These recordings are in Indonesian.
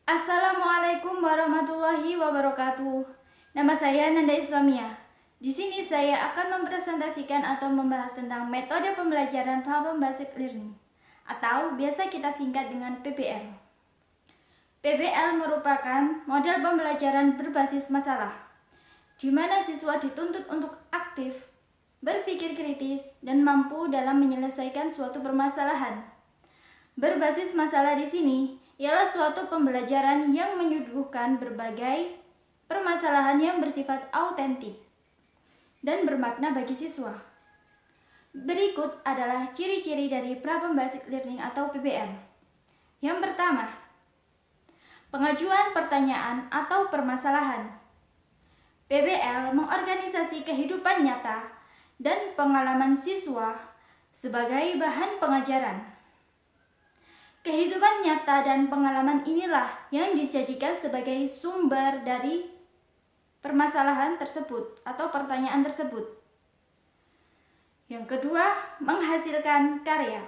Assalamualaikum warahmatullahi wabarakatuh. Nama saya Nanda Islamia. Di sini saya akan mempresentasikan atau membahas tentang metode pembelajaran Problem Basic Learning atau biasa kita singkat dengan PBL. PBL merupakan model pembelajaran berbasis masalah, di mana siswa dituntut untuk aktif, berpikir kritis, dan mampu dalam menyelesaikan suatu permasalahan. Berbasis masalah di sini ialah suatu pembelajaran yang menyuguhkan berbagai permasalahan yang bersifat autentik dan bermakna bagi siswa. Berikut adalah ciri-ciri dari Problem Basic Learning atau PBL. Yang pertama, pengajuan pertanyaan atau permasalahan. PBL mengorganisasi kehidupan nyata dan pengalaman siswa sebagai bahan pengajaran. Kehidupan nyata dan pengalaman inilah yang dijadikan sebagai sumber dari permasalahan tersebut atau pertanyaan tersebut. Yang kedua, menghasilkan karya.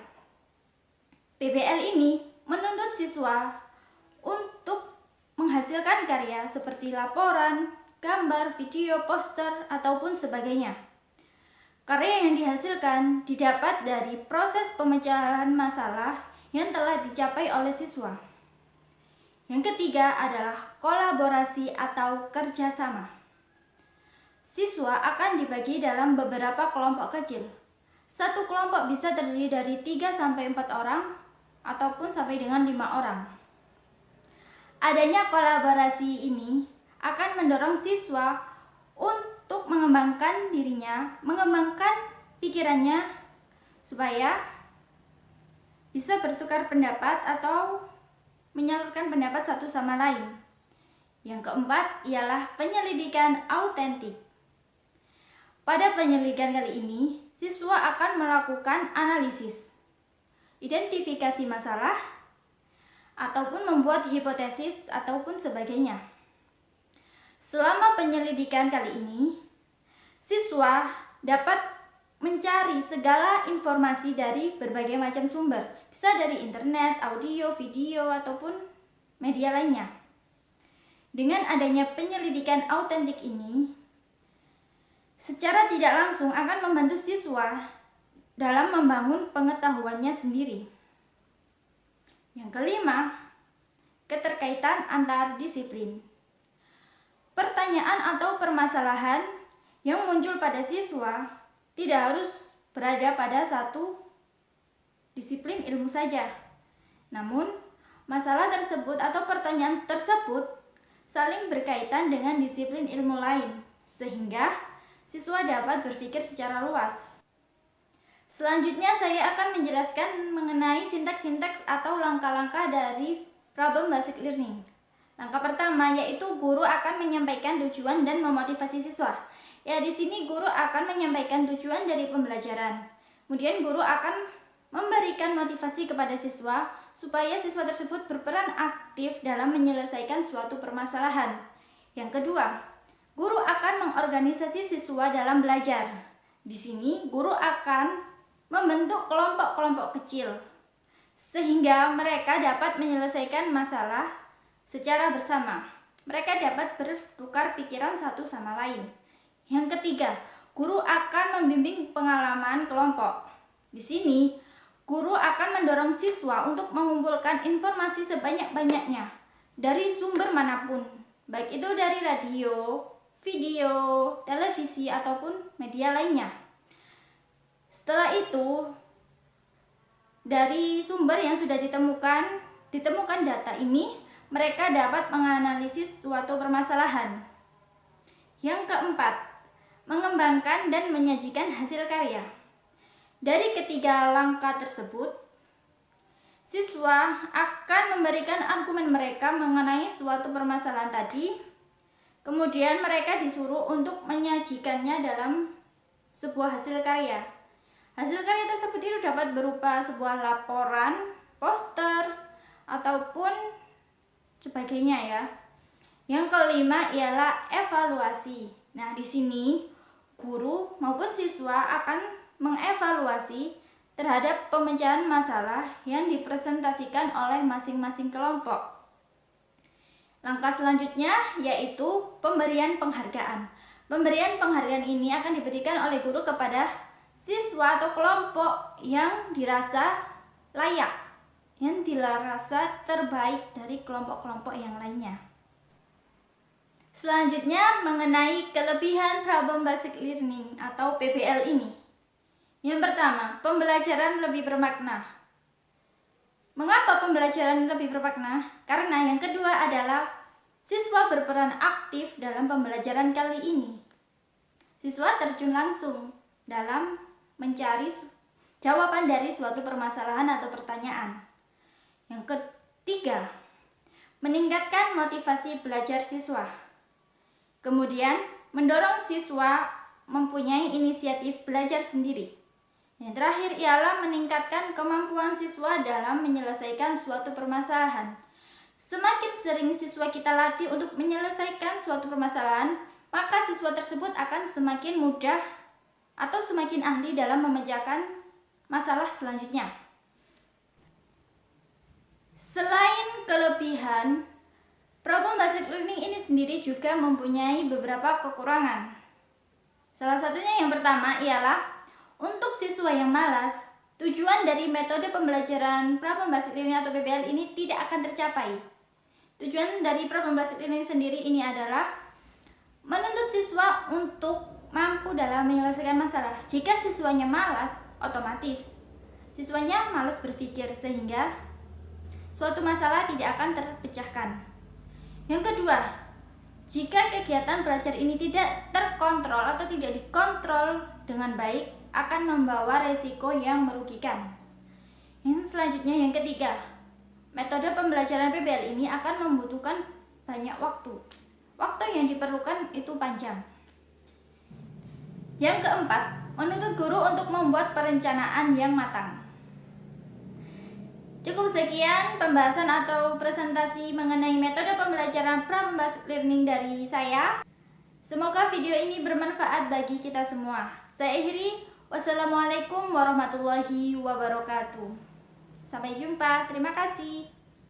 PBL ini menuntut siswa untuk menghasilkan karya seperti laporan, gambar, video, poster, ataupun sebagainya. Karya yang dihasilkan didapat dari proses pemecahan masalah yang telah dicapai oleh siswa. Yang ketiga adalah kolaborasi atau kerjasama. Siswa akan dibagi dalam beberapa kelompok kecil. Satu kelompok bisa terdiri dari 3-4 orang ataupun sampai dengan 5 orang. Adanya kolaborasi ini akan mendorong siswa untuk mengembangkan dirinya, mengembangkan pikirannya supaya bisa bertukar pendapat atau menyalurkan pendapat satu sama lain. Yang keempat ialah penyelidikan autentik. Pada penyelidikan kali ini, siswa akan melakukan analisis, identifikasi masalah, ataupun membuat hipotesis ataupun sebagainya. Selama penyelidikan kali ini, siswa dapat mencari segala informasi dari berbagai macam sumber, bisa dari internet, audio, video, ataupun media lainnya. Dengan adanya penyelidikan autentik ini, secara tidak langsung akan membantu siswa dalam membangun pengetahuannya sendiri. Yang kelima, keterkaitan antar disiplin. Pertanyaan atau permasalahan yang muncul pada siswa tidak harus berada pada satu disiplin ilmu saja. Namun, masalah tersebut atau pertanyaan tersebut saling berkaitan dengan disiplin ilmu lain, sehingga siswa dapat berpikir secara luas. Selanjutnya saya akan menjelaskan mengenai sintaks-sintaks atau langkah-langkah dari Problem Basic Learning. Langkah pertama yaitu guru akan menyampaikan tujuan dan memotivasi siswa. Ya, di sini guru akan menyampaikan tujuan dari pembelajaran. Kemudian guru akan memberikan motivasi kepada siswa supaya siswa tersebut berperan aktif dalam menyelesaikan suatu permasalahan. Yang kedua, guru akan mengorganisasi siswa dalam belajar. Di sini guru akan membentuk kelompok-kelompok kecil sehingga mereka dapat menyelesaikan masalah secara bersama. Mereka dapat bertukar pikiran satu sama lain. Yang ketiga, guru akan membimbing pengalaman kelompok. Di sini, guru akan mendorong siswa untuk mengumpulkan informasi sebanyak-banyaknya dari sumber manapun, baik itu dari radio, video, televisi, ataupun media lainnya. Setelah itu, dari sumber yang sudah ditemukan data ini, mereka dapat menganalisis suatu permasalahan. Yang keempat, mengembangkan dan menyajikan hasil karya. Dari ketiga langkah tersebut, siswa akan memberikan argumen mereka mengenai suatu permasalahan tadi. Kemudian mereka disuruh untuk menyajikannya dalam sebuah hasil karya. Hasil karya tersebut itu dapat berupa sebuah laporan, poster, ataupun sebagainya ya. Yang kelima ialah evaluasi. Nah, di sini guru maupun siswa akan mengevaluasi terhadap pemecahan masalah yang dipresentasikan oleh masing-masing kelompok. Langkah selanjutnya yaitu pemberian penghargaan. Pemberian penghargaan ini akan diberikan oleh guru kepada siswa atau kelompok yang dirasa layak, yang dirasa terbaik dari kelompok-kelompok yang lainnya. Selanjutnya mengenai kelebihan problem basic learning atau PBL ini. Yang pertama, pembelajaran lebih bermakna. Mengapa pembelajaran lebih bermakna? Karena yang kedua adalah siswa berperan aktif dalam pembelajaran kali ini. Siswa terjun langsung dalam mencari jawaban dari suatu permasalahan atau pertanyaan. Yang ketiga, meningkatkan motivasi belajar siswa. Kemudian, mendorong siswa mempunyai inisiatif belajar sendiri. Yang terakhir ialah meningkatkan kemampuan siswa dalam menyelesaikan suatu permasalahan. Semakin sering siswa kita latih untuk menyelesaikan suatu permasalahan, maka siswa tersebut akan semakin mudah atau semakin ahli dalam memecahkan masalah selanjutnya. Selain kelebihan, problem basic learning ini sendiri juga mempunyai beberapa kekurangan. Salah satunya yang pertama ialah untuk siswa yang malas, tujuan dari metode pembelajaran problem basic learning atau PBL ini tidak akan tercapai. Tujuan dari problem basic learning sendiri ini adalah menuntut siswa untuk mampu dalam menyelesaikan masalah. Jika siswanya malas, otomatis siswanya malas berpikir sehingga suatu masalah tidak akan terpecahkan. Yang kedua, jika kegiatan belajar ini tidak terkontrol atau tidak dikontrol dengan baik, akan membawa resiko yang merugikan. Yang selanjutnya yang ketiga, metode pembelajaran PBL ini akan membutuhkan banyak waktu. Waktu yang diperlukan itu panjang. Yang keempat, menuntut guru untuk membuat perencanaan yang matang. Cukup sekian pembahasan atau presentasi mengenai metode pembelajaran problem basic learning dari saya. Semoga video ini bermanfaat bagi kita semua. Saya akhiri. Wassalamualaikum warahmatullahi wabarakatuh. Sampai jumpa. Terima kasih.